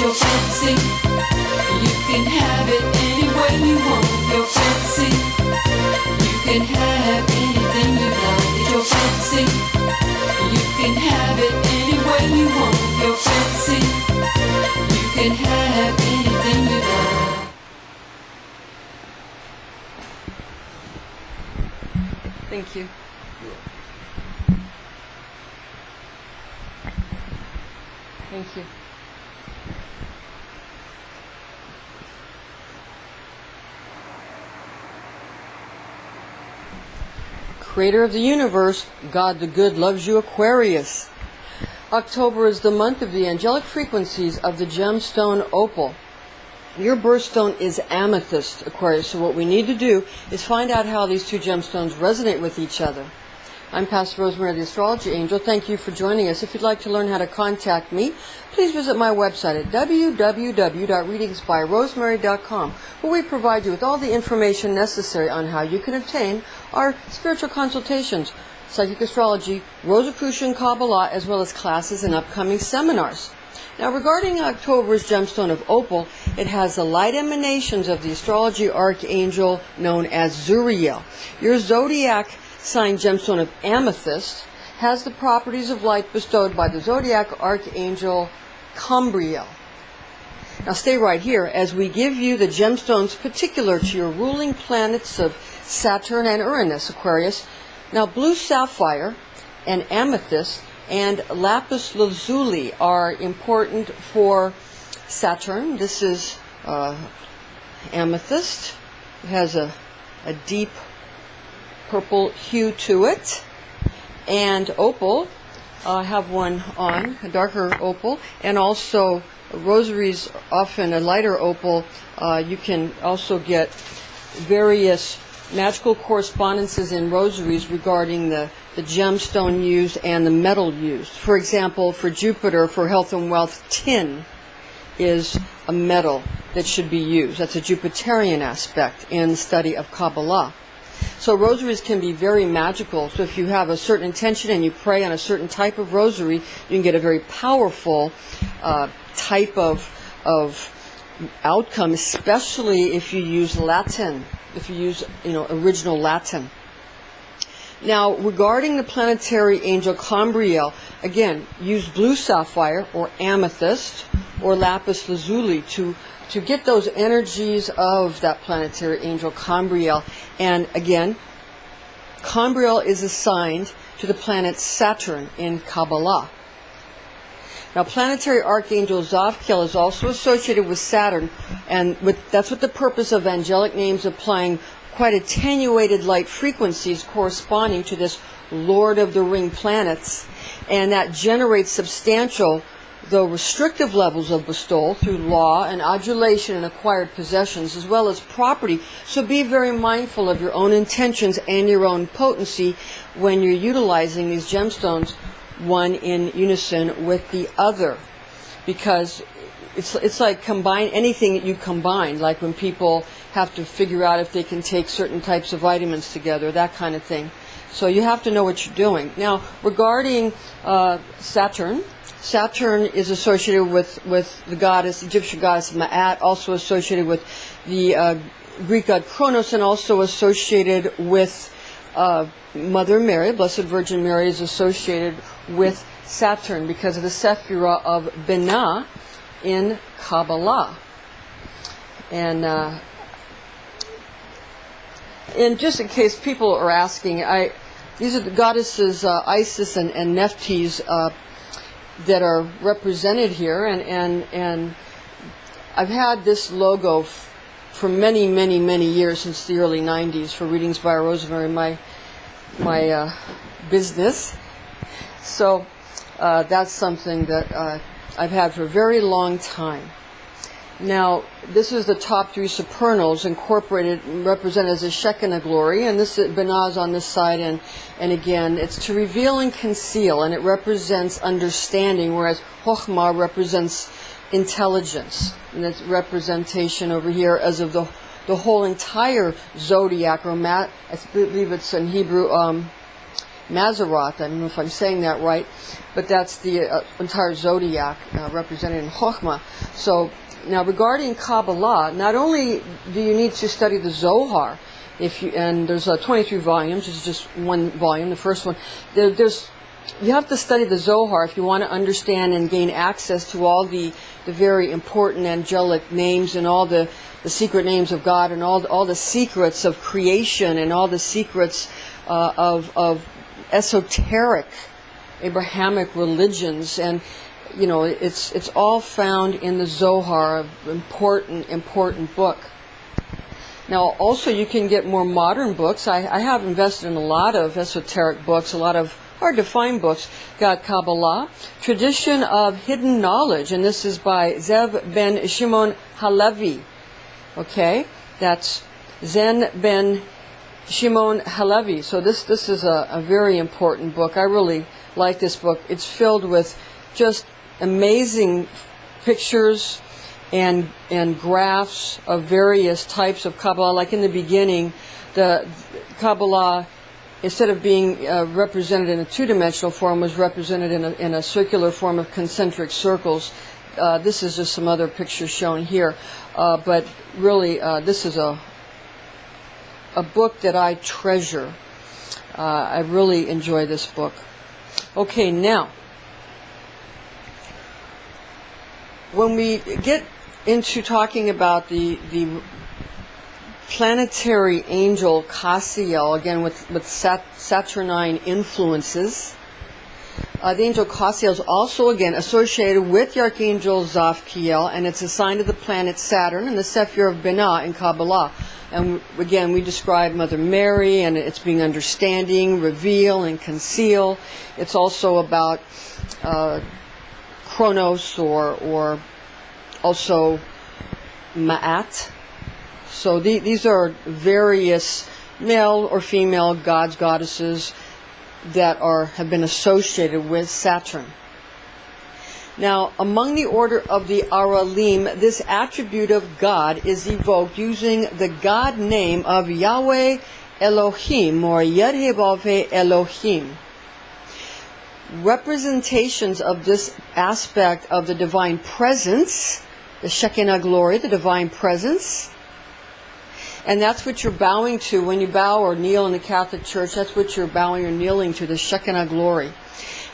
your fancy. You can have it any way you want. Your fancy. You can have anything you like. It's your fancy. You can have it any way you want. Your fancy. You can have anything you like. Thank you. Thank you. Creator of the universe, God the Good loves you, Aquarius. October is the month of the angelic frequencies of the gemstone Opal. Your birthstone is Amethyst, Aquarius, so what we need to do is find out how these two gemstones resonate with each other. I'm Pastor Rosemary, the Astrology Angel. Thank you for joining us. If you'd like to learn how to contact me, please visit my website at www.readingsbyrosemary.com, where we provide you with all the information necessary on how you can obtain our spiritual consultations, psychic astrology, Rosicrucian Kabbalah, as well as classes and upcoming seminars. Now, regarding October's gemstone of Opal, it has the light emanations of the astrology archangel known as Zuriel. Your zodiac sign gemstone of Amethyst has the properties of light bestowed by the zodiac archangel Cambriel. Now stay right here as we give you the gemstones particular to your ruling planets of Saturn and Uranus, Aquarius. Now blue sapphire and amethyst and lapis lazuli are important for Saturn. This is amethyst. It has a deep purple hue to it. And opal, I have one on, a darker opal, and also rosaries, often a lighter opal. You can also get various magical correspondences in rosaries regarding the gemstone used and the metal used. For example, for Jupiter, for health and wealth, tin is a metal that should be used. That's a Jupiterian aspect in the study of Kabbalah. So rosaries can be very magical. So if you have a certain intention and you pray on a certain type of rosary, you can get a very powerful type of outcome, especially if you use Latin, if you use original Latin. Now, regarding the planetary angel Cambriel, again, use blue sapphire or amethyst or lapis lazuli to get those energies of that planetary angel Cambriel. And again, Cambriel is assigned to the planet Saturn in Kabbalah. Now, planetary archangel Zadkiel is also associated with Saturn, and that's what the purpose of angelic names applying quite attenuated light frequencies corresponding to this Lord of the Ring planets, and that generates substantial, though restrictive levels of bestowal through law and adulation and acquired possessions, as well as property. So be very mindful of your own intentions and your own potency when you're utilizing these gemstones, one in unison with the other, because it's like combine anything that you combine, like when people have to figure out if they can take certain types of vitamins together, that kind of thing. So you have to know what you're doing. Now, regarding Saturn is associated with the goddess, Egyptian goddess Ma'at, also associated with the Greek god Kronos, and also associated with Mother Mary. Blessed Virgin Mary is associated with Saturn because of the Sephirah of Binah in Kabbalah. And just in case people are asking, these are the goddesses Isis and Nephthys that are represented here, and I've had this logo for many, many, many years, since the early 90s, for Readings by Rosemary, my business. So that's something that I've had for a very long time. Now, this is the top three supernals incorporated, represented as a Shekinah glory, and this Binah is on this side, and again, it's to reveal and conceal, and it represents understanding, whereas Chokhmah represents intelligence, and it's representation over here as of the whole entire zodiac, or I believe it's in Hebrew, Mazzaroth. I don't know if I'm saying that right, but that's the entire zodiac represented in Chokhmah. So now regarding Kabbalah, not only do you need to study the Zohar, and there's 23 volumes. This is just one volume, the first one. You have to study the Zohar if you want to understand and gain access to all the very important angelic names and all the secret names of God and all the secrets of creation and all the secrets of esoteric Abrahamic religions. And it's all found in the Zohar, important book. Now, also, you can get more modern books. I have invested in a lot of esoteric books, a lot of hard-to-find books. Got Kabbalah, Tradition of Hidden Knowledge, and this is by Zev ben Shimon Halevi. Okay, that's Zen ben Shimon Halevi. So this is a very important book. I really like this book. It's filled with just amazing pictures and graphs of various types of Kabbalah. Like in the beginning, the Kabbalah, instead of being represented in a two-dimensional form, was represented in a circular form of concentric circles. This is just some other pictures shown here. But really, this is a book that I treasure. I really enjoy this book. Okay, now, when we get into talking about the planetary angel Cassiel, again with Saturnine influences, the angel Cassiel is also again associated with the archangel Zaphkiel, and it's assigned to the planet Saturn and the Sephir of Binah in Kabbalah. And again, we describe Mother Mary, and it's being understanding, reveal, and conceal. It's also about Chronos or also Ma'at. So these are various male or female gods, goddesses that have been associated with Saturn. Now, among the order of the Aralim, this attribute of God is evoked using the God name of Yahweh Elohim, or Yud-Heh-Vav-Heh Elohim. Representations of this aspect of the divine presence, the Shekinah glory, the divine presence, and that's what you're bowing to when you bow or kneel in the Catholic Church. That's what you're bowing or kneeling to, the Shekinah glory.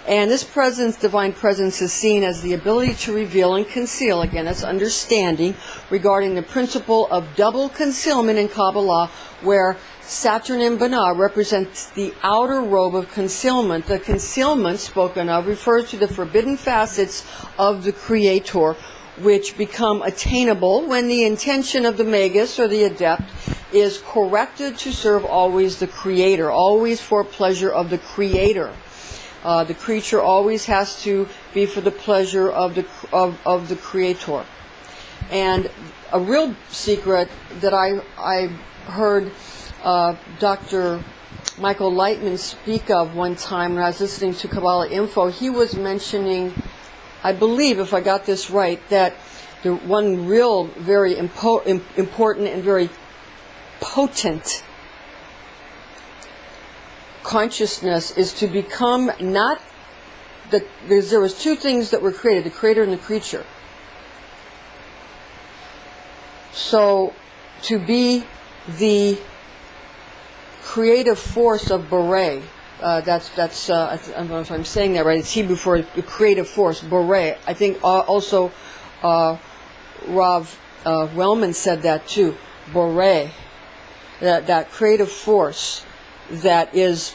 And this presence, divine presence, is seen as the ability to reveal and conceal. Again, that's understanding regarding the principle of double concealment in Kabbalah, where Saturn and Binah represents the outer robe of concealment. The concealment spoken of refers to the forbidden facets of the Creator, which become attainable when the intention of the magus or the adept is corrected to serve always the Creator, always for pleasure of the Creator. The creature always has to be for the pleasure of the Creator. And a real secret that I heard Dr. Michael Lightman speak of one time when I was listening to Kabbalah Info, he was mentioning, I believe, if I got this right, that the one real very important and very potent consciousness is to become not because there was two things that were created, the creator and the creature. So to be the creative force of Boré, I don't know if I'm saying that right, it's Hebrew for the creative force, Boré. I think also Rav Wellman said that too, Boré, that creative force that is,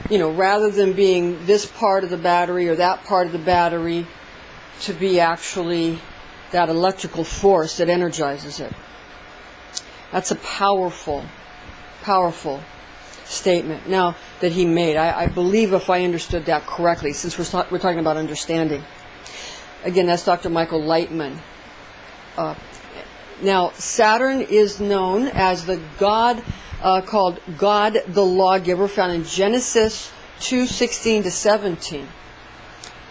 rather than being this part of the battery or that part of the battery, to be actually that electrical force that energizes it. That's a powerful, powerful statement now that he made. I believe, if I understood that correctly, since we're talking about understanding. Again, that's Dr. Michael Lightman. Now, Saturn is known as the god called God the Lawgiver, found in Genesis 2:16-17.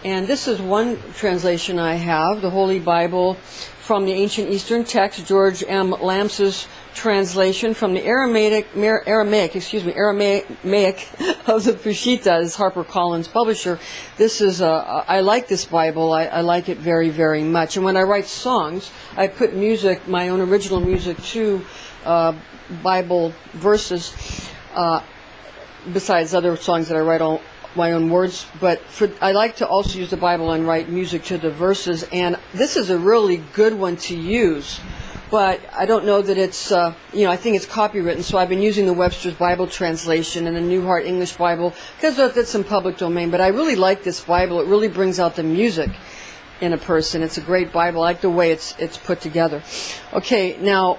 And this is one translation I have, the Holy Bible from the Ancient Eastern Text, George M. Lams's translation from the Aramaic of the Peshitta, is HarperCollins publisher. This is I like this Bible. I like it very, very much. And when I write songs, I put music, my own original music, to Bible verses, besides other songs that I write all my own words. But I like to also use the Bible and write music to the verses. And this is a really good one to use. But I don't know that it's, I think it's copywritten, so I've been using the Webster's Bible translation and the New Heart English Bible, because that's in public domain. But I really like this Bible. It really brings out the music in a person. It's a great Bible. I like the way it's put together. Okay, now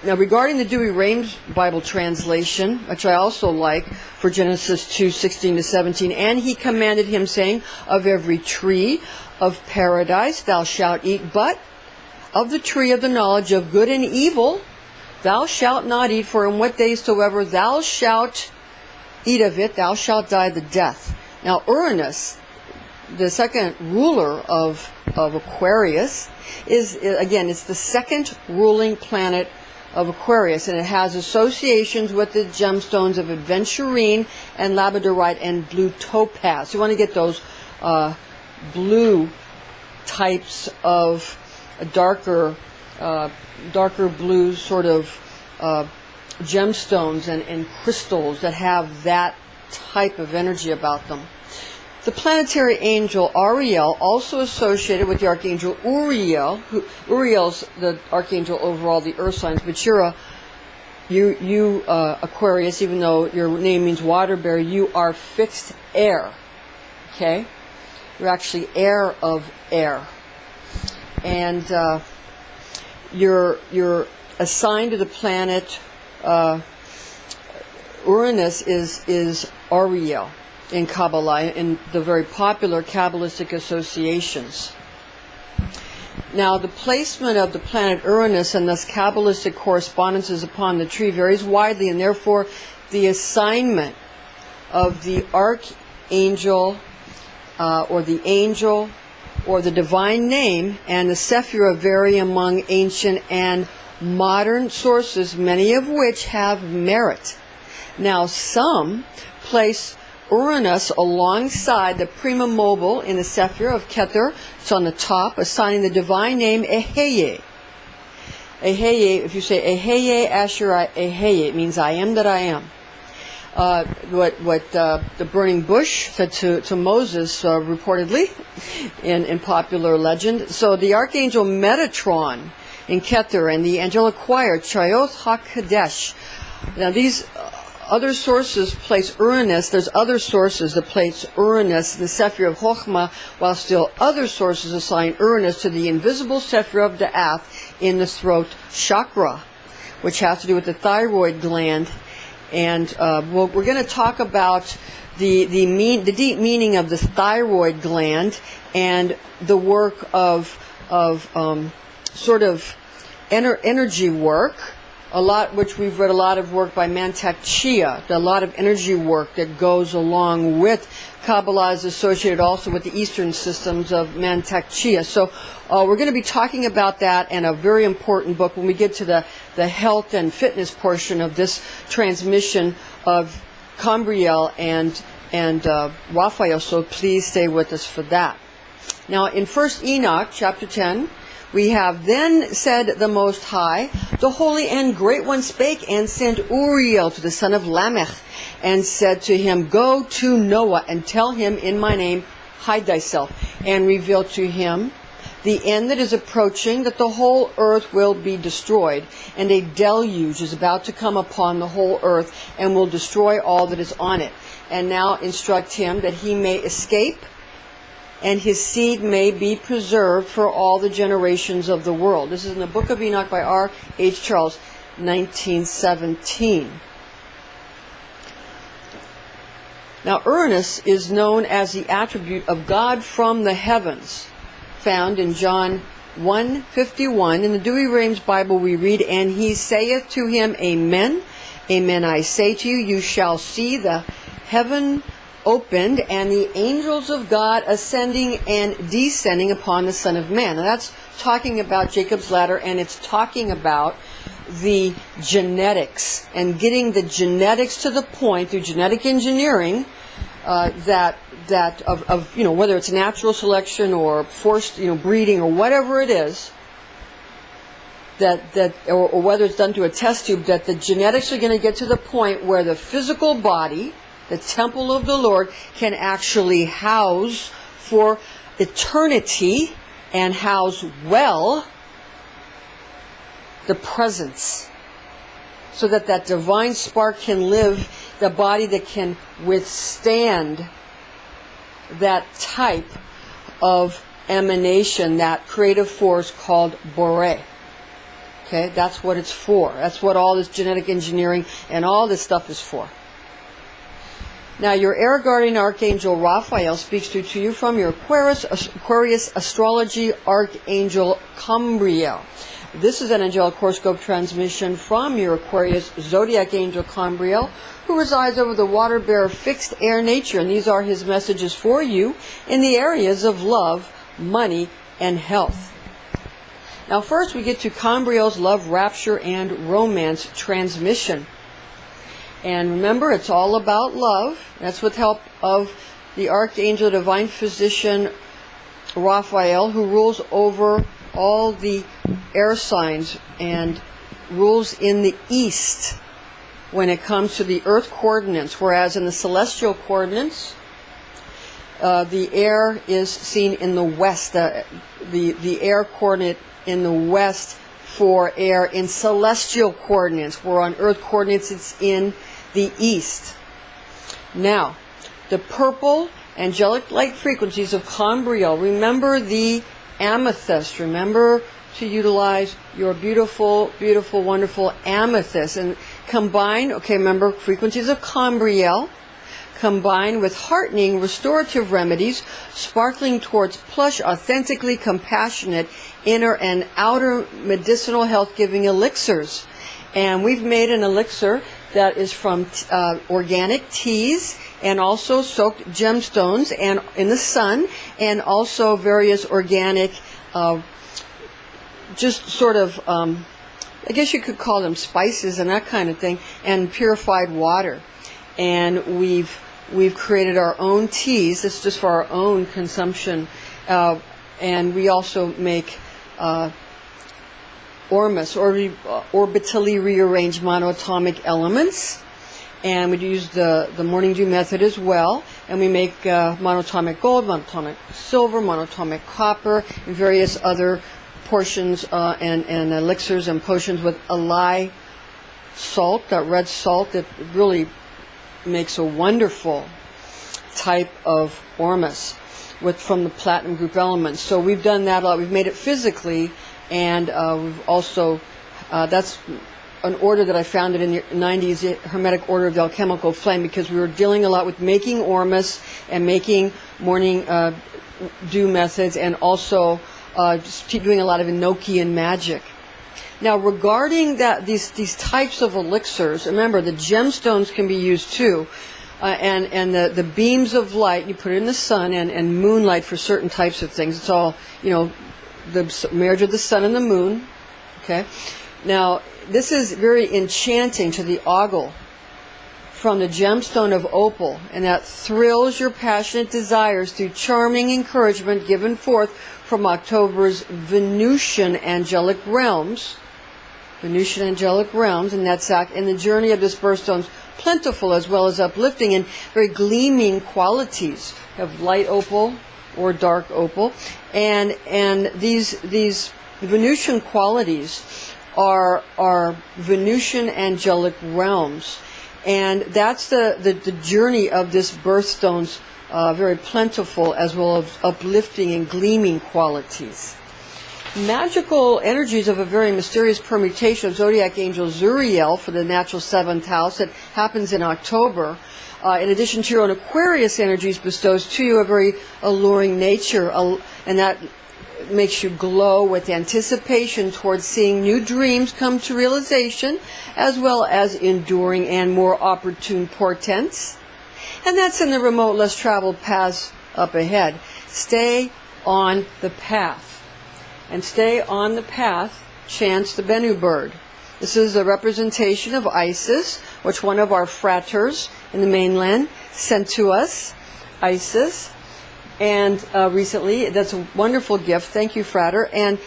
regarding the Dewey Rames Bible translation, which I also like, for Genesis 2:16-17, and he commanded him, saying, of every tree of paradise thou shalt eat, but of the tree of the knowledge of good and evil thou shalt not eat, for in what day soever thou shalt eat of it, thou shalt die the death. Now Uranus, the second ruler of Aquarius, is, again, it's the second ruling planet of Aquarius, and it has associations with the gemstones of aventurine and labradorite and blue topaz. You want to get those blue types of darker blue sort of gemstones and crystals that have that type of energy about them. The planetary angel Ariel, also associated with the archangel Uriel. Uriel's the archangel over all the earth signs, but you Aquarius, even though your name means water bearer, you are fixed air. Okay, you're actually air of air. And you're assigned to the planet Uranus is Ariel in Kabbalah, in the very popular Kabbalistic associations. Now, the placement of the planet Uranus and thus Kabbalistic correspondences upon the tree varies widely, and therefore the assignment of the archangel or the angel or the divine name and the Sephirah vary among ancient and modern sources, many of which have merit. Now, some place Uranus alongside the prima mobile in the Sephirah of Keter. It's on the top, assigning the divine name Eheye. Eheye, if you say Eheye Asher Eheye, it means I am that I am. What the burning bush said to Moses, reportedly, in popular legend. So the archangel Metatron in Keter and the angelic choir Chayoth HaKadesh. Now these other sources place Uranus. There's other sources that place Uranus in the Sephirah of Chokhmah, while still other sources assign Uranus to the invisible Sephirah of Da'ath in the throat chakra, which has to do with the thyroid gland. And we're going to talk about the deep meaning of the thyroid gland and the work of sort of energy work. Which we've read a lot of work by Mantak Chia, a lot of energy work that goes along with Kabbalah is associated also with the Eastern systems of Mantak Chia. So we're going to be talking about that and a very important book when we get to the health and fitness portion of this transmission of Cambriel and Raphael. So please stay with us for that. Now in 1 Enoch, chapter 10, we have, then said the Most High, the Holy and Great One spake and sent Uriel to the son of Lamech, and said to him, go to Noah and tell him in my name, hide thyself, and reveal to him the end that is approaching, that the whole earth will be destroyed, and a deluge is about to come upon the whole earth, and will destroy all that is on it. And now instruct him that he may escape, and his seed may be preserved for all the generations of the world. This is in the Book of Enoch by R. H. Charles, 1917. Now, Uranus is known as the attribute of God from the heavens, found in John 1:51. In the Dewey Rames Bible we read, and he saith to him, Amen, amen, I say to you, you shall see the heaven opened, and the angels of God ascending and descending upon the Son of Man. Now that's talking about Jacob's ladder, and it's talking about the genetics and getting the genetics to the point through genetic engineering that of whether it's natural selection or forced breeding or whatever it is, or whether it's done through a test tube, that the genetics are going to get to the point where the physical body, the temple of the Lord, can actually house for eternity and house well the presence, so that that divine spark can live, the body that can withstand that type of emanation, that creative force called Bore. Okay, that's what it's for. That's what all this genetic engineering and all this stuff is for. Now, your air guardian archangel Raphael speaks to you from your Aquarius astrology archangel Cambriel. This is an angelic horoscope transmission from your Aquarius zodiac angel Cambriel, who resides over the water-bearer fixed air nature, and these are his messages for you in the areas of love, money, and health. Now, first we get to Cambriel's love, rapture, and romance transmission. And remember, it's all about love. That's with help of the archangel, divine physician Raphael, who rules over all the air signs and rules in the east when it comes to the earth coordinates, whereas in the celestial coordinates, the air is seen in the west. The air coordinate in the west for air in celestial coordinates, where on earth coordinates it's in the east. Now, the purple angelic light frequencies of Cambriel. Remember the amethyst. Remember to utilize your beautiful, beautiful, wonderful amethyst. And combine, remember frequencies of Cambriel, combined with heartening, restorative remedies, sparkling towards plush, authentically compassionate, inner and outer medicinal health-giving elixirs. And we've made an elixir that is from organic teas, and also soaked gemstones and in the sun, and also various organic, just sort of, I guess you could call them spices and that kind of thing, and purified water. And we've created our own teas. This is just for our own consumption, and we also make ormus, orbitally rearranged monoatomic elements. And we use the morning dew method as well. And we make monatomic gold, monatomic silver, monatomic copper, and various other portions and elixirs and potions with alai salt, that red salt that really makes a wonderful type of ormus from the platinum group elements. So we've done that a lot. We've made it physically, and we've also, that's an order that I founded in the 90s, the Hermetic Order of the Alchemical Flame, because we were dealing a lot with making ormus and making morning dew methods, and also just keep doing a lot of Enochian magic. Now, regarding these types of elixirs, remember the gemstones can be used too, and the beams of light, you put it in the sun, and moonlight for certain types of things. It's all, the marriage of the sun and the moon. Okay, now this is very enchanting to the ogle from the gemstone of Opal, and that thrills your passionate desires through charming encouragement given forth from October's Venusian angelic realms. Venusian angelic realms, and that's in the journey of this birthstone's plentiful as well as uplifting and very gleaming qualities of light opal or dark opal, and these Venusian qualities are Venusian angelic realms, and that's the journey of this birthstone's very plentiful as well as uplifting and gleaming qualities. Magical energies of a very mysterious permutation of zodiac angel Zuriel for the natural 7th house that happens in October, in addition to your own Aquarius energies, bestows to you a very alluring nature, and that makes you glow with anticipation towards seeing new dreams come to realization, as well as enduring and more opportune portents. And that's in the remote, less traveled paths up ahead. Stay on the path. And stay on the path chants the Bennu bird. This is a representation of Isis, which one of our fratres in the mainland sent to us. Isis. And recently, that's a wonderful gift. Thank you, Frater. And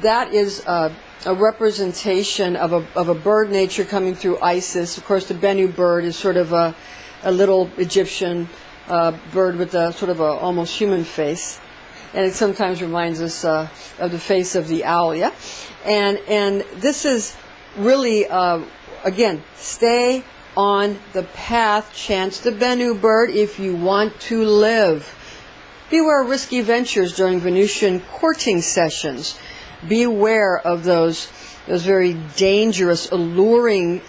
that is a representation of a bird nature coming through Isis. Of course, the Bennu bird is sort of a little Egyptian bird with a sort of a almost human face. And it sometimes reminds us of the face of the owl, yeah? And this is really, again, stay on the path, chants the Bennu bird if you want to live. Beware of risky ventures during Venusian courting sessions. Beware of those very dangerous, alluring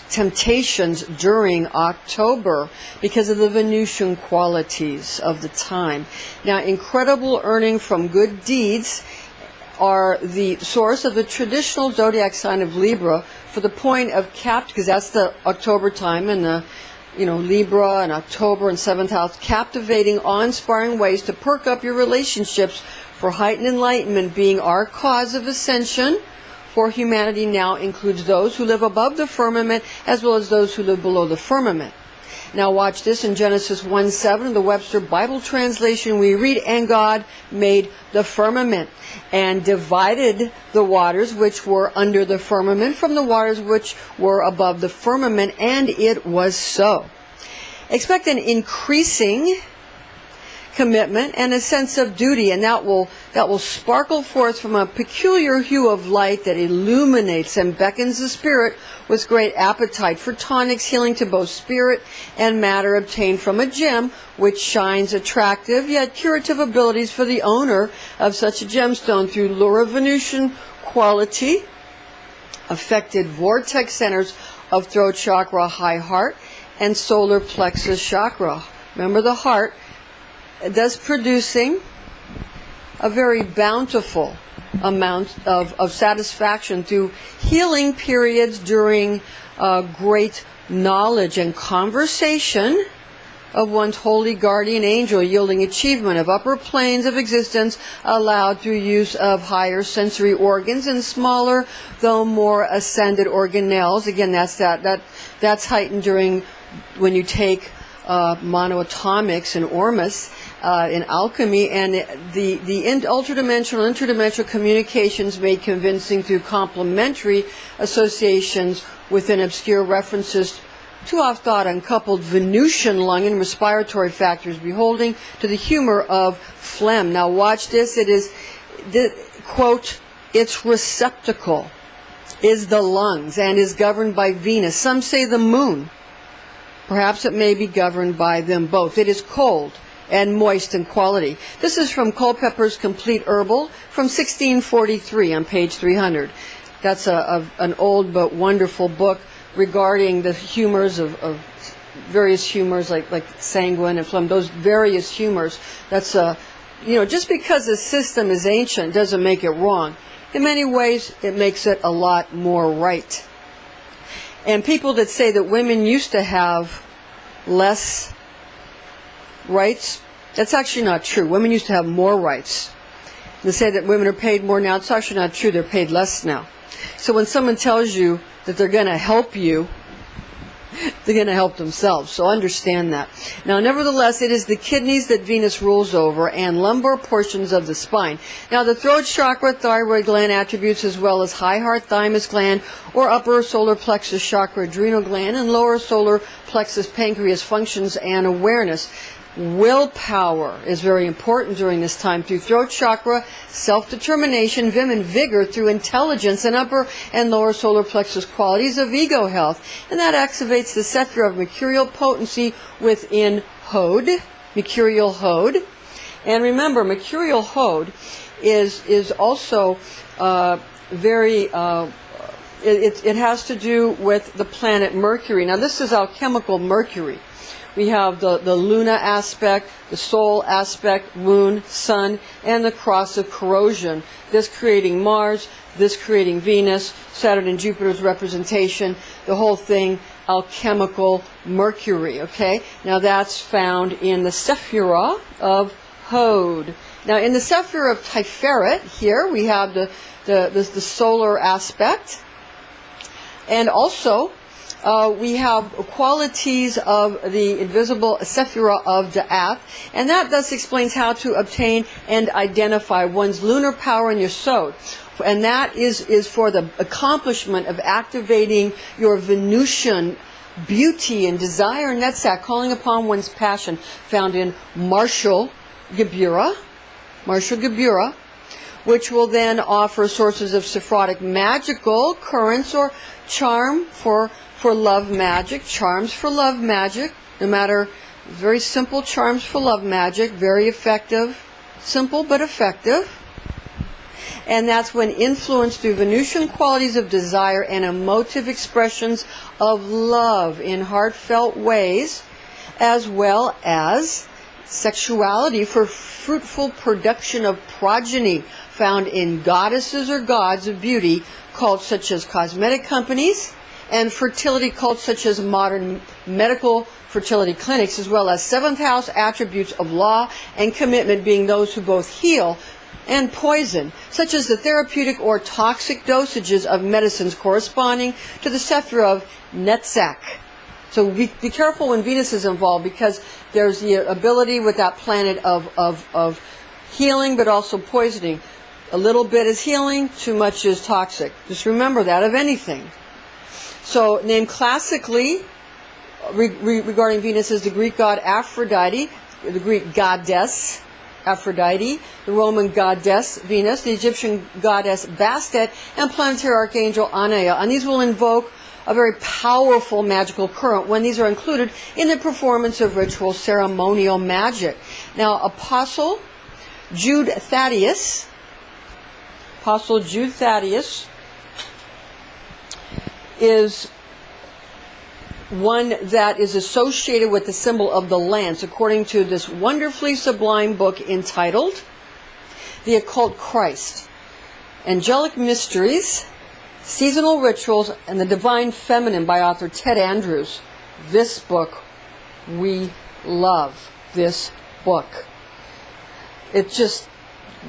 temptations during October because of the Venusian qualities of the time. Now, incredible earning from good deeds are the source of the traditional zodiac sign of Libra for the point of because that's the October time, and the Libra and October and 7th house, captivating, awe-inspiring ways to perk up your relationships for heightened enlightenment being our cause of ascension for humanity now includes those who live above the firmament as well as those who live below the firmament. Now watch this in Genesis 1:7, the Webster Bible translation. We read, "And God made the firmament and divided the waters which were under the firmament from the waters which were above the firmament, and it was so." Expect an increasing commitment and a sense of duty, and that will sparkle forth from a peculiar hue of light that illuminates and beckons the spirit with great appetite for tonics healing to both spirit and matter obtained from a gem which shines attractive yet curative abilities for the owner of such a gemstone through lure of Venusian quality, affected vortex centers of throat chakra, high heart, and solar plexus chakra. Remember the heart, thus producing a very bountiful amount of satisfaction through healing periods during great knowledge and conversation of one's holy guardian angel, yielding achievement of upper planes of existence allowed through use of higher sensory organs and smaller though more ascended organelles. Again, that's heightened during when you take monoatomics and ormus in alchemy, and the ultradimensional and interdimensional communications made convincing through complementary associations within obscure references to oft-thought uncoupled Venusian lung and respiratory factors, beholding to the humor of phlegm. Now watch this. It is, quote, its receptacle is the lungs and is governed by Venus. Some say the moon. Perhaps it may be governed by them both. It is cold and moist in quality. This is from Culpepper's Complete Herbal from 1643 on page 300. That's an old but wonderful book regarding the humors of various humors like sanguine and phlegm, those various humors. That's just because the system is ancient doesn't make it wrong. In many ways, it makes it a lot more right. And people that say that women used to have less rights, that's actually not true. Women used to have more rights. They say that women are paid more now. It's actually not true. They're paid less now. So when someone tells you that they're going to help you, they're going to help themselves. So understand that. Now, nevertheless, it is the kidneys that Venus rules over and lumbar portions of the spine. Now, the throat chakra, thyroid gland attributes, as well as high heart, thymus gland, or upper solar plexus chakra, adrenal gland, and lower solar plexus pancreas functions and awareness. Willpower is very important during this time through throat chakra, self-determination, vim, and vigor through intelligence and upper and lower solar plexus qualities of ego health. And that activates the scepter of mercurial potency within Hod, mercurial Hod. And remember, mercurial Hod is also very... It has to do with the planet Mercury. Now, this is alchemical Mercury. We have the Luna aspect, the Sol aspect, Moon, Sun, and the cross of corrosion. This creating Mars, this creating Venus, Saturn and Jupiter's representation, the whole thing alchemical mercury, okay? Now that's found in the Sephirah of Hod. Now in the Sephirah of Tiferet, here we have the solar aspect. And also, we have qualities of the invisible Sephirah of Da'ath, and that thus explains how to obtain and identify one's lunar power in your Yesod. And that is for the accomplishment of activating your Venusian beauty and desire and Netzach, calling upon one's passion, found in Martial Gebura, which will then offer sources of Sephirotic magical currents or charm for love magic, charms for love magic, no matter, very simple charms for love magic, very effective, simple but effective. And that's when influenced through Venusian qualities of desire and emotive expressions of love in heartfelt ways, as well as sexuality for fruitful production of progeny found in goddesses or gods of beauty, cults such as cosmetic companies, and fertility cults such as modern medical fertility clinics, as well as seventh house attributes of law and commitment being those who both heal and poison, such as the therapeutic or toxic dosages of medicines corresponding to the Sephirah of Netzach. So be careful when Venus is involved, because there's the ability with that planet of healing but also poisoning. A little bit is healing, too much is toxic. Just remember that of anything. So named classically regarding Venus is the Greek god Aphrodite, the Greek goddess Aphrodite, the Roman goddess Venus, the Egyptian goddess Bastet, and planetary archangel Anea. And these will invoke a very powerful magical current when these are included in the performance of ritual ceremonial magic. Now, Apostle Jude Thaddeus is one that is associated with the symbol of the lance, according to this wonderfully sublime book entitled The Occult Christ, Angelic Mysteries, Seasonal Rituals, and the Divine Feminine by author Ted Andrews. This book, we love this book. It just,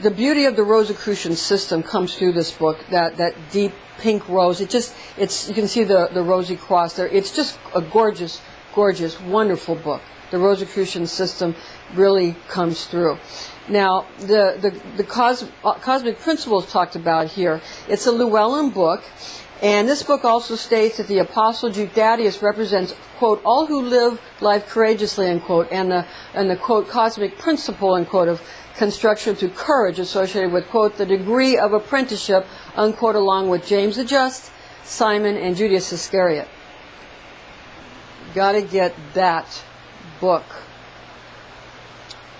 the beauty of the Rosicrucian system comes through this book, that deep pink rose. You can see the rosy cross there. It's just a gorgeous, gorgeous, wonderful book. The Rosicrucian system really comes through. Now, the cosmic principles talked about here. It's a Llewellyn book, and this book also states that the Apostle Jude Thaddeus represents, quote, all who live life courageously, unquote, and the quote cosmic principle, unquote, of construction through courage associated with, quote, the degree of apprenticeship, unquote, along with James the Just, Simon, and Judas Iscariot. Got to get that book.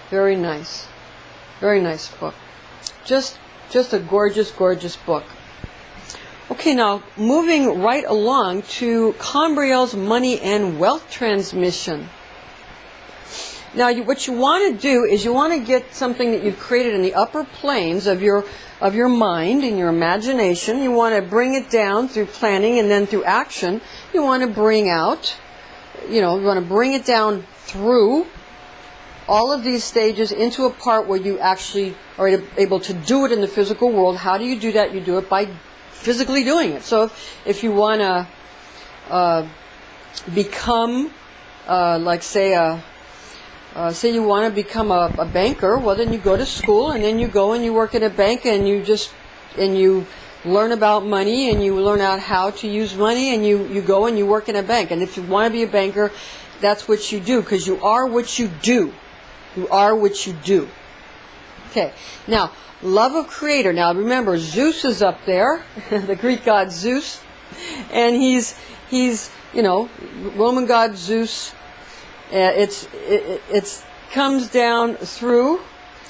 Very nice. Very nice book. Just a gorgeous, gorgeous book. Okay, now moving right along to Combriel's money and wealth transmission. Now, what you want to do is you want to get something that you've created in the upper planes of your mind and your imagination. You want to bring it down through planning and then through action. You want to bring out, you want to bring it down through all of these stages into a part where you actually are able to do it in the physical world. How do you do that? You do it by physically doing it. So if you want to become, say you want to become a banker, well then you go to school and then you go and you work at a bank and you learn about money and you learn out how to use money and you go and you work in a bank. And if you want to be a banker, that's what you do, because you are what you do. You are what you do. Okay, now, love of creator. Now remember, Zeus is up there, the Greek god Zeus, and he's Roman god Zeus. It's comes down through.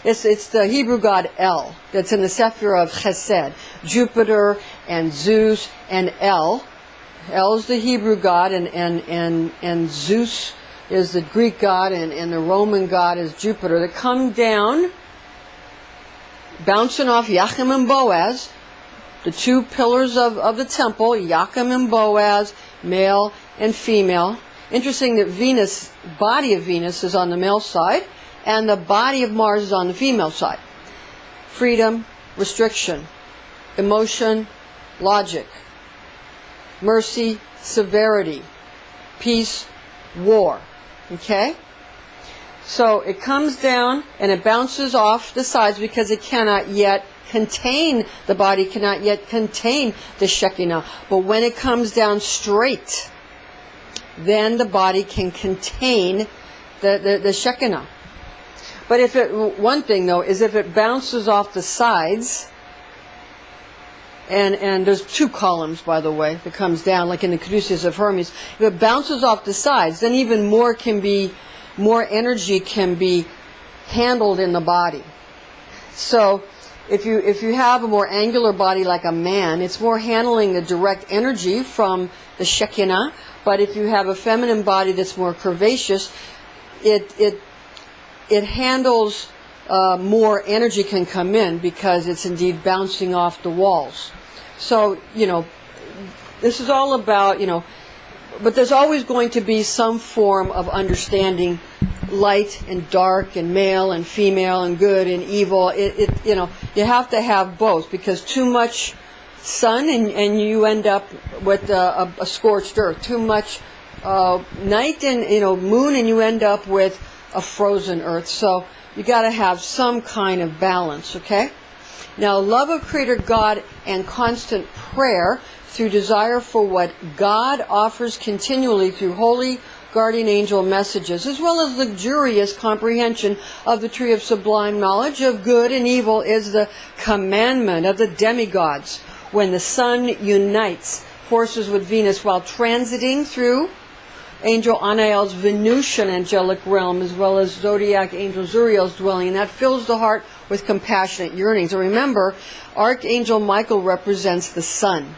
It's the Hebrew god El that's in the Sephirah of Chesed. Jupiter and Zeus and El. El is the Hebrew god, and Zeus is the Greek god, and the Roman god is Jupiter. That come down, bouncing off Yachim and Boaz, the two pillars of the temple, Joachim and Boaz, male and female. Interesting that Venus, body of Venus is on the male side, and the body of Mars is on the female side. Freedom, restriction, emotion, logic, mercy, severity, peace, war. Okay? So it comes down and it bounces off the sides because it cannot yet contain, the body cannot yet contain the Shekinah. But when it comes down straight, then the body can contain the Shekinah. But if it, one thing though, is if it bounces off the sides, and there's two columns, by the way, that comes down, like in the Caduceus of Hermes. If it bounces off the sides, then even more energy can be handled in the body. So if you have a more angular body like a man, it's more handling the direct energy from the Shekinah. But if you have a feminine body that's more curvaceous, it handles more energy can come in because it's indeed bouncing off the walls. So, this is all about, but there's always going to be some form of understanding light and dark and male and female and good and evil. You have to have both, because too much sun and you end up with a scorched earth. Too much night and moon and you end up with a frozen earth. So you got to have some kind of balance, okay? Now, love of Creator God and constant prayer through desire for what God offers continually through holy guardian angel messages, as well as luxurious comprehension of the tree of sublime knowledge of good and evil, is the commandment of the demigods. When the sun unites forces with Venus while transiting through Angel Anael's Venusian angelic realm, as well as Zodiac Angel Zuriel's dwelling, and that fills the heart with compassionate yearnings. And remember, Archangel Michael represents the sun.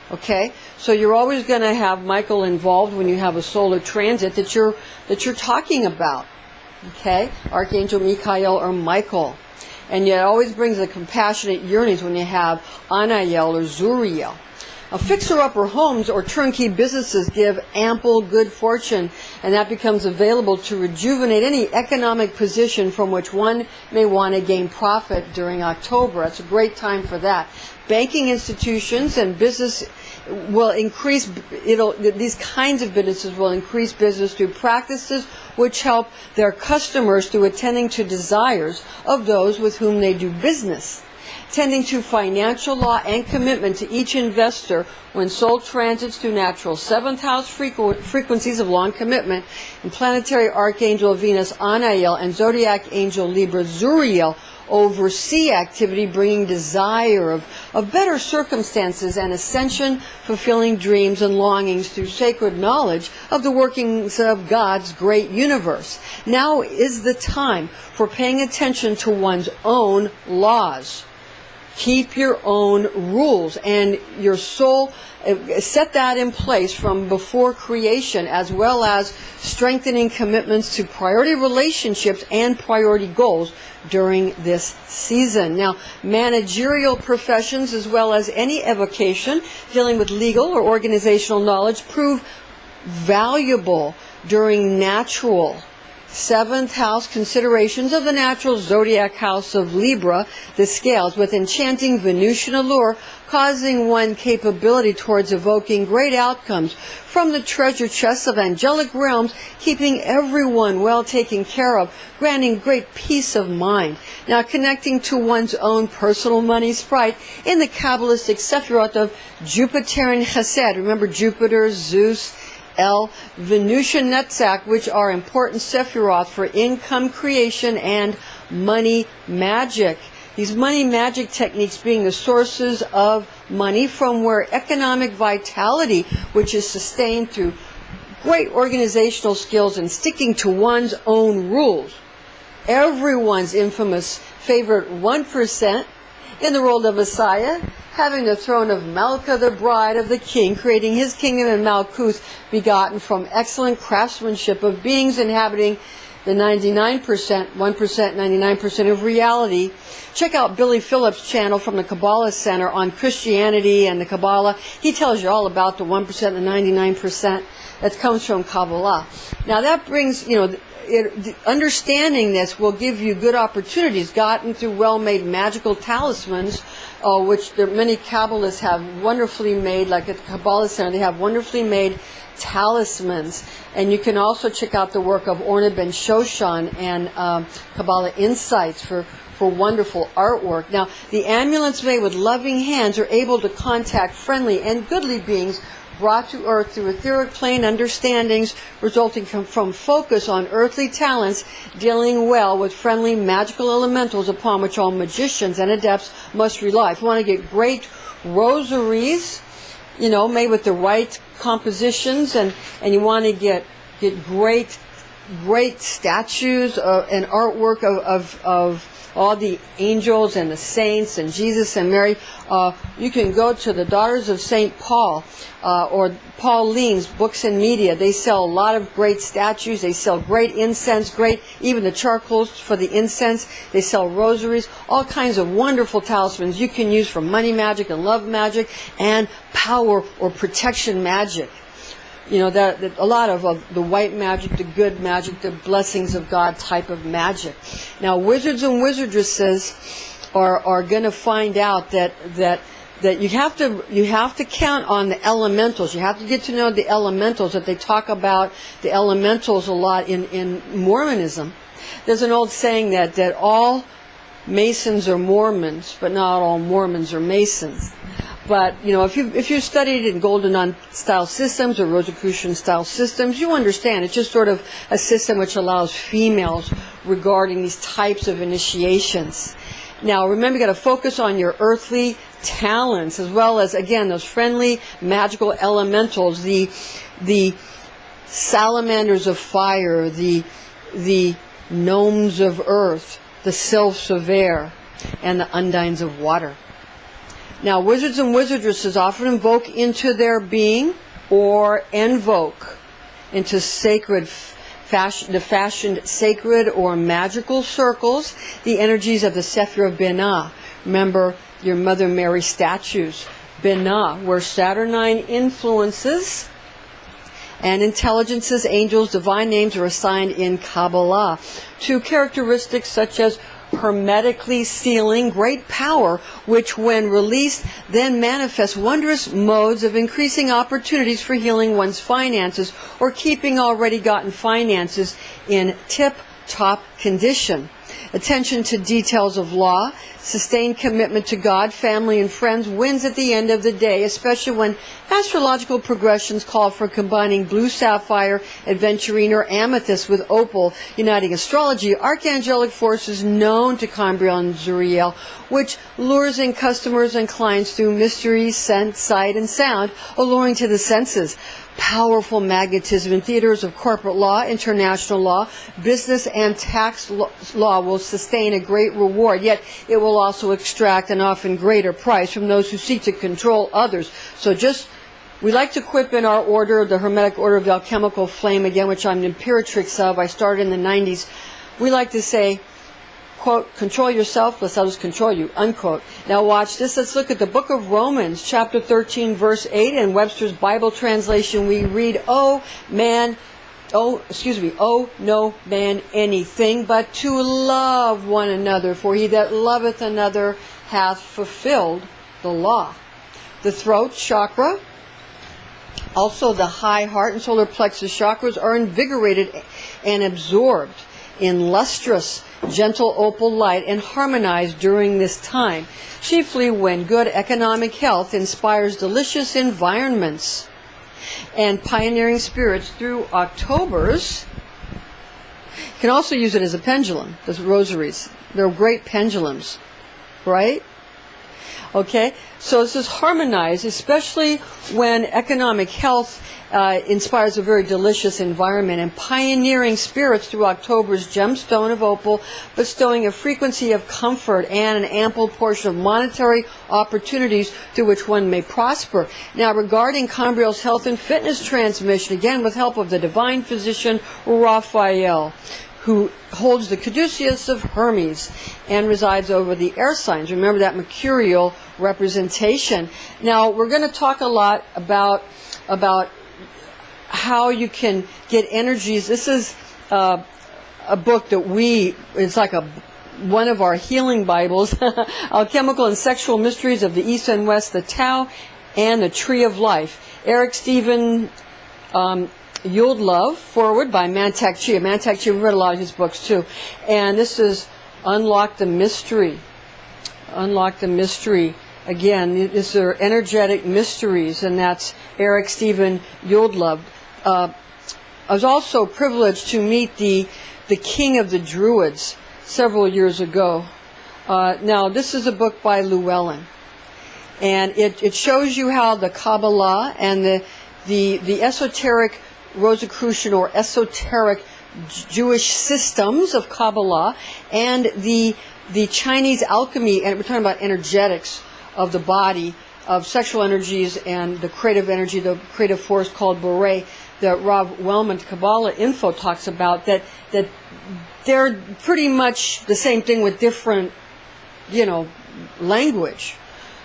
Okay? So you're always going to have Michael involved when you have a solar transit that you're talking about. Okay? Archangel Michael or Michael. And yet it always brings the compassionate yearnings when you have Anael or Zuriel. Fixer-upper homes or turnkey businesses give ample good fortune, and that becomes available to rejuvenate any economic position from which one may want to gain profit during October. It's a great time for that. Banking institutions and business will increase, these kinds of businesses will increase business through practices which help their customers through attending to desires of those with whom they do business. Tending to financial law and commitment to each investor when soul transits through natural 7th house frequencies of long commitment, and planetary archangel Venus Anael and zodiac angel Libra Zuriel oversee activity bringing desire of better circumstances and ascension, fulfilling dreams and longings through sacred knowledge of the workings of God's great universe. Now is the time for paying attention to one's own laws. Keep your own rules, and your soul, set that in place from before creation, as well as strengthening commitments to priority relationships and priority goals during this season. Now, managerial professions, as well as any evocation dealing with legal or organizational knowledge, prove valuable during natural 7th house considerations of the natural zodiac house of Libra, the scales, with enchanting Venusian allure, causing one capability towards evoking great outcomes from the treasure chests of angelic realms, keeping everyone well taken care of, granting great peace of mind. Now, connecting to one's own personal money sprite in the Kabbalistic Sephiroth of Jupiterian Chesed. Remember Jupiter, Zeus, Venusian Netzach, which are important Sephiroth for income creation and money magic. These money magic techniques being the sources of money from where economic vitality, which is sustained through great organizational skills and sticking to one's own rules. Everyone's infamous favorite 1% in the role of Messiah, having the throne of Malka, the bride of the king, creating his kingdom in Malkuth, begotten from excellent craftsmanship of beings inhabiting the 99%, 1%, 99% of reality. Check out Billy Phillips' channel from the Kabbalah Center on Christianity and the Kabbalah. He tells you all about the 1% and the 99% that comes from Kabbalah. Now that brings, understanding this will give you good opportunities gotten through well-made magical talismans, which many Kabbalists have wonderfully made, like at the Kabbalah Center, they have wonderfully made talismans. And you can also check out the work of Orna Ben Shoshan and Kabbalah Insights for wonderful artwork. Now, the amulets made with loving hands are able to contact friendly and goodly beings brought to earth through etheric plane understandings resulting from focus on earthly talents, dealing well with friendly magical elementals upon which all magicians and adepts must rely. If you want to get great rosaries, made with the right compositions, and you want to get great statues and artwork of all the angels and the saints and Jesus and Mary, you can go to the Daughters of St. Paul or Pauline's Books and Media. They sell a lot of great statues. They sell great incense, even the charcoals for the incense. They sell rosaries, all kinds of wonderful talismans you can use for money magic and love magic and power or protection magic. That a lot of the white magic, the good magic, the blessings of God type of magic. Now, wizards and wizardresses are going to find out that you have to count on the elementals. You have to get to know the elementals. That they talk about the elementals a lot in Mormonism. There's an old saying that all Masons are Mormons, but not all Mormons are Masons. But, if you studied in Golden Dawn style systems or Rosicrucian style systems, you understand it's just sort of a system which allows females regarding these types of initiations. Now, remember, you got to focus on your earthly talents as well as, again, those friendly magical elementals, the salamanders of fire, the gnomes of earth, the sylphs of air, and the undines of water. Now, wizards and wizardresses often invoke into their being or invoke into the fashioned sacred or magical circles the energies of the Sapphire of Binah. Remember your Mother Mary statues. Binah, where Saturnine influences and intelligences, angels, divine names are assigned in Kabbalah to characteristics such as hermetically sealing great power, which when released then manifests wondrous modes of increasing opportunities for healing one's finances or keeping already gotten finances in tip-top condition. Attention to details of law, sustained commitment to God, family, and friends wins at the end of the day, especially when astrological progressions call for combining blue sapphire, aventurine, or amethyst with opal, uniting astrology, archangelic forces known to Cambriel and Zuriel, which lures in customers and clients through mystery, scent, sight, and sound, alluring to the senses. Powerful magnetism in theaters of corporate law, international law, business, and tax law will sustain a great reward, yet it will also extract an often greater price from those who seek to control others. So we like to equip in our order, the Hermetic Order of the Alchemical Flame, again, which I'm an imperatrix of. I started in the 90s. We like to say, quote, control yourself, let others control you, unquote. Now watch this. Let's look at the book of Romans, chapter 13, verse 8. In Webster's Bible translation, we read, owe no man anything but to love one another, for he that loveth another hath fulfilled the law. The throat chakra, also the high heart and solar plexus chakras are invigorated and absorbed in lustrous, gentle opal light and harmonized during this time, chiefly when good economic health inspires delicious environments and pioneering spirits through Octobers. You can also use it as a pendulum, those rosaries. They're great pendulums, right? Okay, so this is harmonized, especially when economic health inspires a very delicious environment, and pioneering spirits through October's gemstone of opal, bestowing a frequency of comfort and an ample portion of monetary opportunities through which one may prosper. Now, regarding Cambriel's health and fitness transmission, again with help of the divine physician Raphael, who holds the caduceus of Hermes and resides over the air signs. Remember that mercurial representation. Now, we're going to talk a lot about how you can get energies. This is a book that it's like one of our healing Bibles, Alchemical and Sexual Mysteries of the East and West, the Tao, and the Tree of Life. Eric Stephen Yudlove, forward by Mantak Chia. Mantak Chia, we read a lot of his books too. And this is Unlock the Mystery. Unlock the Mystery. Again, these are energetic mysteries, and that's Eric Stephen Yudlove. I was also privileged to meet the king of the Druids several years ago. Now, this is a book by Llewellyn, and it shows you how the Kabbalah and the esoteric Rosicrucian or esoteric Jewish systems of Kabbalah and the Chinese alchemy, and we're talking about energetics of the body, of sexual energies and the creative energy, the creative force called Bore, that Rob Wellman, Kabbalah Info, talks about, that they're pretty much the same thing with different, language.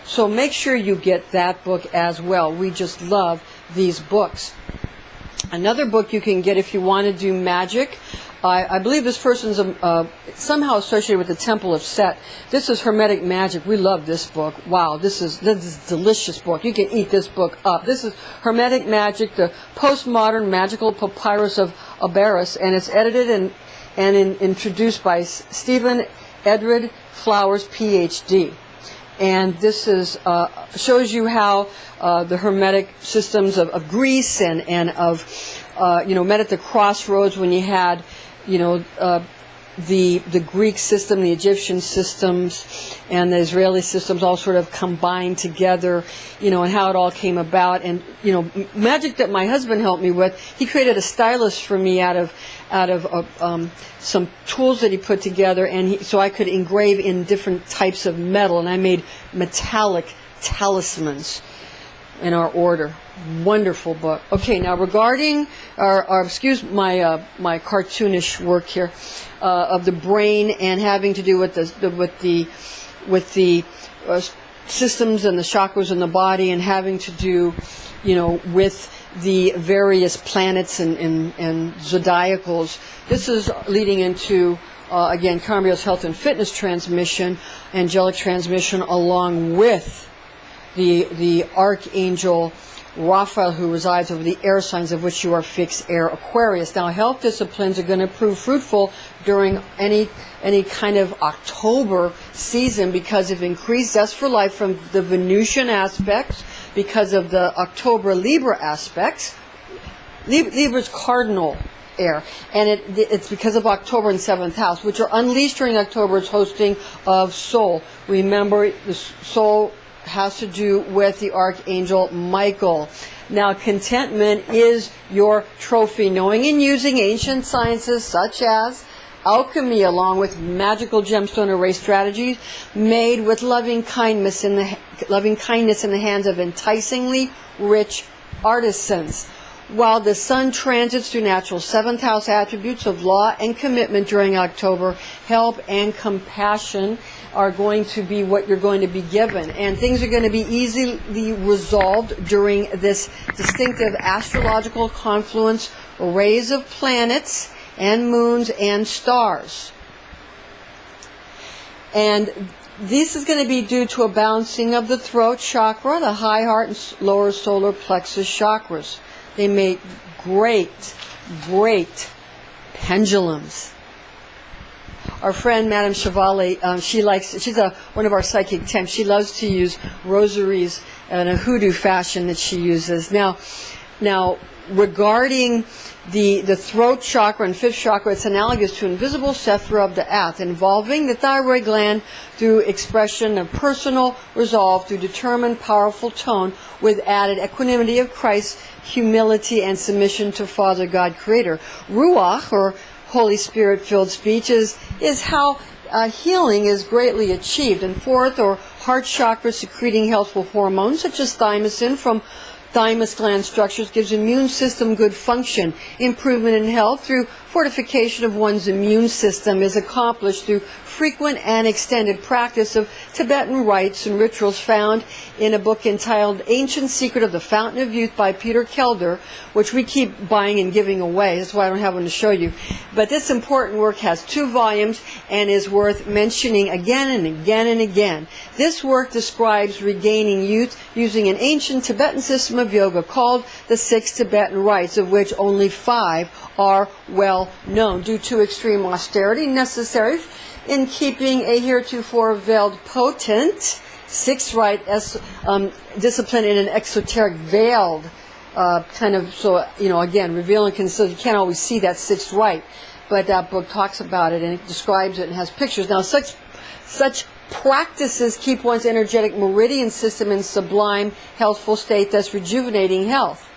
So make sure you get that book as well. We just love these books. Another book you can get if you want to do magic. I believe this person's somehow associated with the Temple of Set. This is Hermetic Magic. We love this book. Wow, this is a delicious book. You can eat this book up. This is Hermetic Magic, the postmodern magical papyrus of Abaris, and it's edited and introduced by Stephen Edred Flowers, Ph.D. And this is shows you how the Hermetic systems of Greece and of met at the crossroads when you had the Greek system, the Egyptian systems, and the Israeli systems all sort of combined together, and how it all came about. And magic that my husband helped me with, he created a stylus for me out of some tools that he put together, and so I could engrave in different types of metal, and I made metallic talismans in our order. Wonderful book. Okay, now regarding our excuse my cartoonish work here of the brain and having to do with the systems and the chakras in the body, and having to do with the various planets and zodiacals. This is leading into again Carmio's health and fitness transmission, angelic transmission, along with the archangel Raphael, who resides over the air signs, of which you are fixed air Aquarius. Now, health disciplines are going to prove fruitful during any kind of October season because of increased zest for life from the Venusian aspects, because of the October Libra aspects. Libra's cardinal air, and it's because of October and 7th house, which are unleashed during October's hosting of Soul. Remember, the Soul has to do with the Archangel Michael. Now, contentment is your trophy. Knowing and using ancient sciences such as alchemy, along with magical gemstone array strategies made with loving kindness in the hands of enticingly rich artisans. While the sun transits through natural 7th house attributes of law and commitment during October, help and compassion are going to be what you're going to be given. And things are going to be easily resolved during this distinctive astrological confluence, arrays of planets and moons and stars. And this is going to be due to a balancing of the throat chakra, the high heart and lower solar plexus chakras. They make great pendulums. Our friend Madame Chevalier, she's one of our psychic temps. She loves to use rosaries in a hoodoo fashion that she uses. Now, regarding the throat chakra and 5th chakra, it's analogous to invisible sephira of the Ath, involving the thyroid gland through expression of personal resolve through determined, powerful tone with added equanimity of Christ, humility, and submission to Father God Creator. Ruach, or Holy Spirit-filled speech, is how healing is greatly achieved. And 4th, or heart chakra, secreting healthful hormones such as thymosin from thymus gland structures, gives immune system good function, improvement in health through fortification of one's immune system is accomplished through frequent and extended practice of Tibetan rites and rituals found in a book entitled Ancient Secret of the Fountain of Youth by Peter Kelder, which we keep buying and giving away. That's why I don't have one to show you. But this important work has 2 volumes and is worth mentioning again and again and again. This work describes regaining youth using an ancient Tibetan system of yoga called the 6 Tibetan rites, of which only 5 are well known due to extreme austerity necessary in keeping a heretofore veiled potent 6th rite discipline in an exoteric veiled kind of, so, again, revealing, so you can't always see that 6th rite, but that book talks about it and it describes it and has pictures. Now, such practices keep one's energetic meridian system in sublime, healthful state, thus rejuvenating health.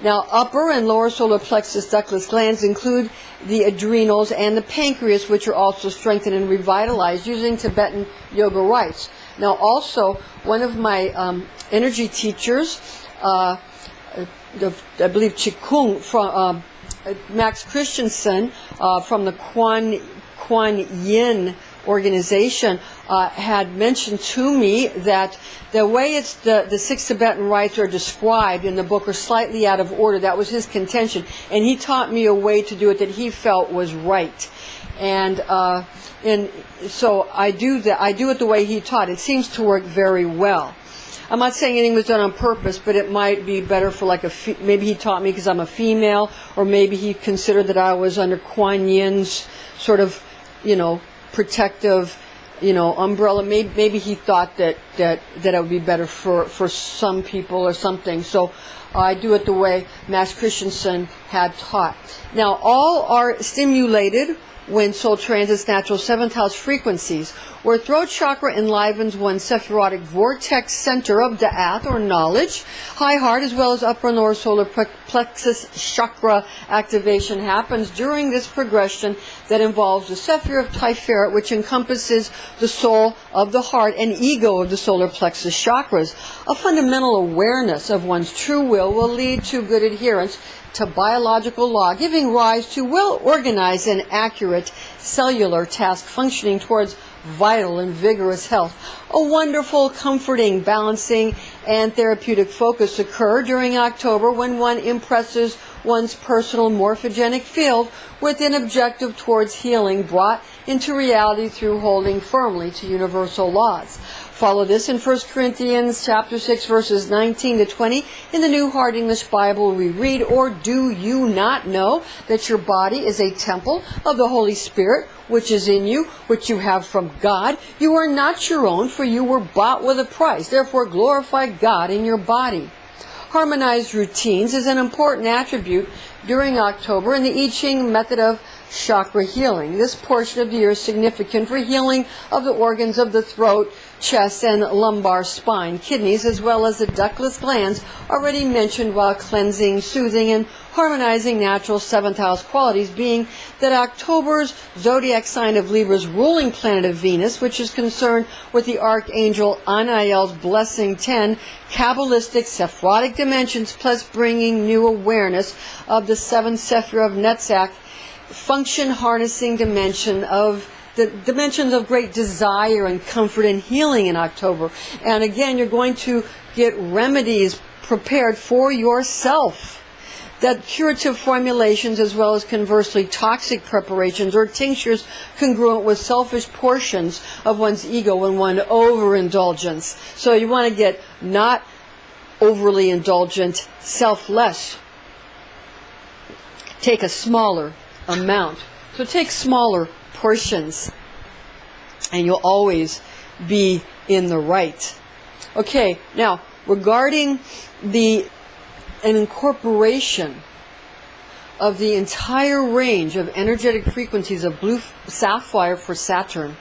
Now, upper and lower solar plexus ductless glands include the adrenals and the pancreas, which are also strengthened and revitalized using Tibetan yoga rites. Now, also, one of my energy teachers, I believe Qigong, from Max Christensen from the Kuan Yin organization, had mentioned to me that the way the 6 Tibetan rites are described in the book are slightly out of order. That was his contention, and he taught me a way to do it that he felt was right. And so I do that. I do it the way he taught. It seems to work very well. I'm not saying anything was done on purpose, but it might be better for maybe he taught me because I'm a female, or maybe he considered that I was under Kuan Yin's sort of, protective, umbrella. Maybe he thought that it would be better for some people or something. So I do it the way Max Christensen had taught. Now, all are stimulated when soul transits natural 7th house frequencies, where throat chakra enlivens one's sephirotic vortex center of da'ath, or knowledge. High heart, as well as upper and lower solar plexus chakra activation happens during this progression that involves the sephir of Tiferet, which encompasses the soul of the heart and ego of the solar plexus chakras. A fundamental awareness of one's true will lead to good adherence to biological law, giving rise to well-organized and accurate cellular task functioning towards vital and vigorous health. A wonderful, comforting, balancing, and therapeutic focus occur during October when one impresses one's personal morphogenic field with an objective towards healing brought into reality through holding firmly to universal laws. Follow this in 1 Corinthians chapter 6, verses 19 to 20. In the New Hard English Bible we read, "Or do you not know that your body is a temple of the Holy Spirit, which is in you, which you have from God? You are not your own, for you were bought with a price. Therefore glorify God in your body." Harmonized routines is an important attribute during October in the I Ching method of chakra healing. This portion of the year is significant for healing of the organs of the throat, chest, and lumbar spine, kidneys, as well as the ductless glands already mentioned, while cleansing, soothing, and harmonizing natural 7th house qualities, being that October's zodiac sign of Libra's ruling planet of Venus, which is concerned with the archangel Anael's blessing 10 Kabbalistic Sephirotic dimensions, plus bringing new awareness of the 7th Sephir of Netzach, function harnessing dimension of the dimensions of great desire and comfort and healing in October. And again, you're going to get remedies prepared for yourself, that curative formulations, as well as conversely toxic preparations or tinctures congruent with selfish portions of one's ego and one overindulgence. So you want to get not overly indulgent, selfless. Take a smaller amount. So take smaller portions, and you'll always be in the right. Okay, now regarding an incorporation of the entire range of energetic frequencies of blue sapphire for Saturn,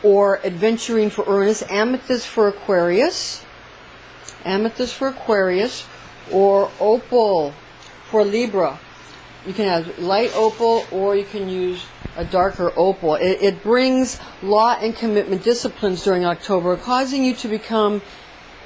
or adventurine for Uranus, amethyst for Aquarius, or opal for Libra. You can have light opal, or you can use a darker opal. It brings law and commitment disciplines during October, causing you to become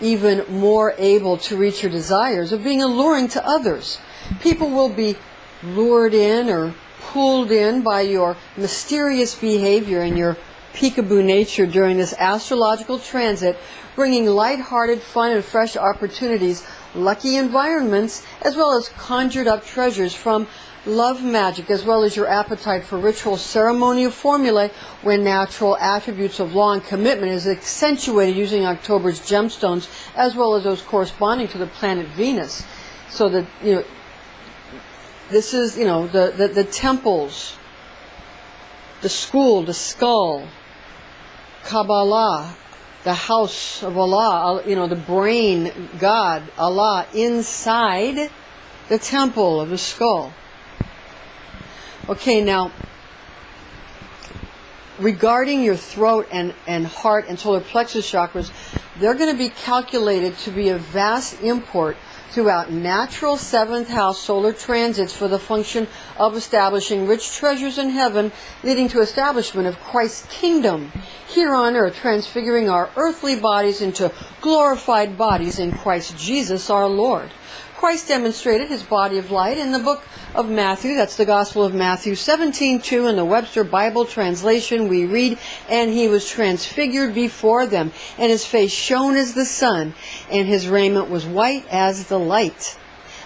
even more able to reach your desires of being alluring to others. People will be lured in or pulled in by your mysterious behavior and your peekaboo nature during this astrological transit, bringing light-hearted fun and fresh opportunities, lucky environments, as well as conjured up treasures from love magic, as well as your appetite for ritual ceremonial formulae, when natural attributes of law and commitment is accentuated using October's gemstones, as well as those corresponding to the planet Venus. So that, this is, the temples, the school, the skull, Kabbalah, the house of Allah, the brain, God, Allah, inside the temple of the skull. Okay, now, regarding your throat and heart and solar plexus chakras, they're going to be calculated to be of vast import throughout natural 7th house solar transits for the function of establishing rich treasures in heaven, leading to establishment of Christ's kingdom here on earth, transfiguring our earthly bodies into glorified bodies in Christ Jesus our Lord. Christ demonstrated his body of light in the book of Matthew. That's the Gospel of Matthew 17:2 in the Webster Bible translation. We read, "And he was transfigured before them, and his face shone as the sun, and his raiment was white as the light."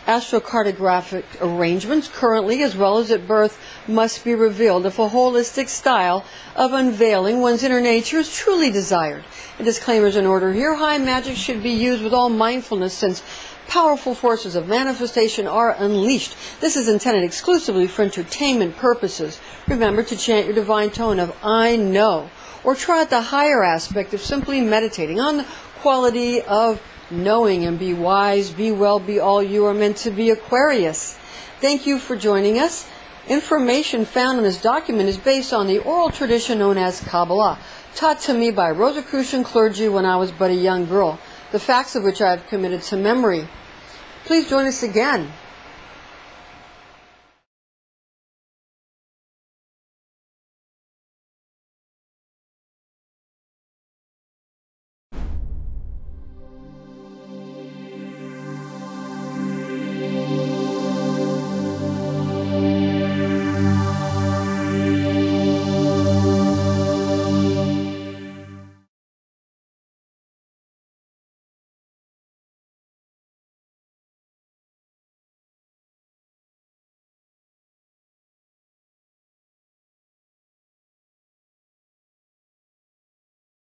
Astrocartographic arrangements currently as well as at birth must be revealed if a holistic style of unveiling one's inner nature is truly desired. A disclaimer is in order here. High magic should be used with all mindfulness, since powerful forces of manifestation are unleashed. This is intended exclusively for entertainment purposes. Remember to chant your divine tone of "I know," or try out the higher aspect of simply meditating on the quality of knowing, and be wise, be well, be all you are meant to be, Aquarius. Thank you for joining us. Information found in this document is based on the oral tradition known as Kabbalah, taught to me by Rosicrucian clergy when I was but a young girl, the facts of which I have committed to memory. Please join us again